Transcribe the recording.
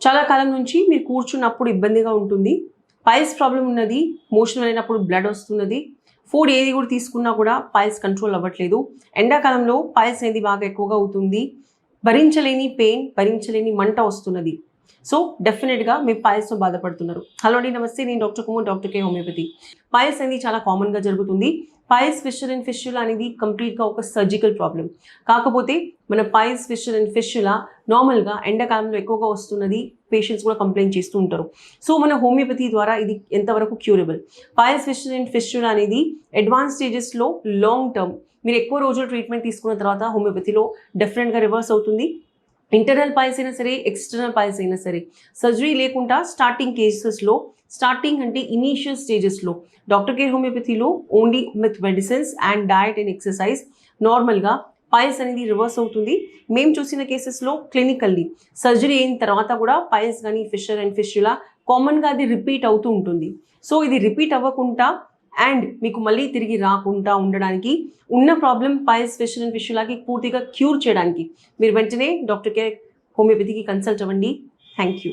చాలా కాలం నుంచి మీరు కూర్చున్నప్పుడు ఇబ్బందిగా ఉంటుంది, పైల్స్ ప్రాబ్లం ఉన్నది, మోషన్ వెళ్ళినప్పుడు బ్లడ్ వస్తున్నది, ఫుడ్ ఏది కూడా తీసుకున్నా కూడా పైల్స్ కంట్రోల్ అవ్వట్లేదు, ఎండాకాలంలో పైల్స్ అనేది బాగా ఎక్కువగా అవుతుంది, భరించలేని పెయిన్, భరించలేని మంట వస్తున్నది. సో డెఫినెట్గా మీ పైల్స్తో బాధపడుతున్నారు. హలో అండి, నమస్తే. నేను డాక్టర్ కుమార్, డాక్టర్ కే హోమియోపతి. పైల్స్ అనేది చాలా కామన్గా జరుగుతుంది. పైల్స్ ఫిషర్ అండ్ ఫిష్యులా అనేది కంప్లీట్గా ఒక సర్జికల్ ప్రాబ్లం. కాకపోతే మన పైల్స్ ఫిషర్ అండ్ ఫిష్యులా నార్మల్గా ఎండాకాలంలో ఎక్కువగా వస్తున్నది, పేషెంట్స్ కూడా కంప్లైంట్ చేస్తూ ఉంటారు. సో మన హోమియోపతి ద్వారా ఇది ఎంతవరకు క్యూరబుల్? పైల్స్ ఫిషర్ అండ్ ఫిష్యులా అనేది అడ్వాన్స్ స్టేజెస్లో లాంగ్ టర్మ్ మీరు ఎక్కువ రోజులు ట్రీట్మెంట్ తీసుకున్న తర్వాత హోమియోపతిలో డెఫినెట్గా రివర్స్ అవుతుంది. ఇంటర్నల్ పైల్స్ అయినా సరే, ఎక్స్టర్నల్ పైల్స్ అయినా సరే, సర్జరీ లేకుండా స్టార్టింగ్ కేసెస్లో, స్టార్టింగ్ అంటే ఇనీషియల్ స్టేజెస్లో డాక్టర్ కేర్ హోమియోపతిలో only with medicines and diet and exercise నార్మల్గా పైల్స్ అనేది రివర్స్ అవుతుంది. మేము చూసిన కేసెస్లో క్లినికల్లీ సర్జరీ అయిన తర్వాత కూడా పైల్స్ కానీ ఫిషర్ అండ్ ఫిష్యులా కామన్గా అది రిపీట్ అవుతూ ఉంటుంది. సో ఇది రిపీట్ అవ్వకుండా అండ్ మీకు మళ్ళీ తిరిగి రాకుండా ఉండడానికి, ఉన్న ప్రాబ్లం పైల్స్ ఫిషర్ అండ్ ఫిష్యులాకి పూర్తిగా క్యూర్ చేయడానికి మీరు వెంటనే డాక్టర్ కేర్ హోమియోపతికి కన్సల్ట్ అవ్వండి. Thank you.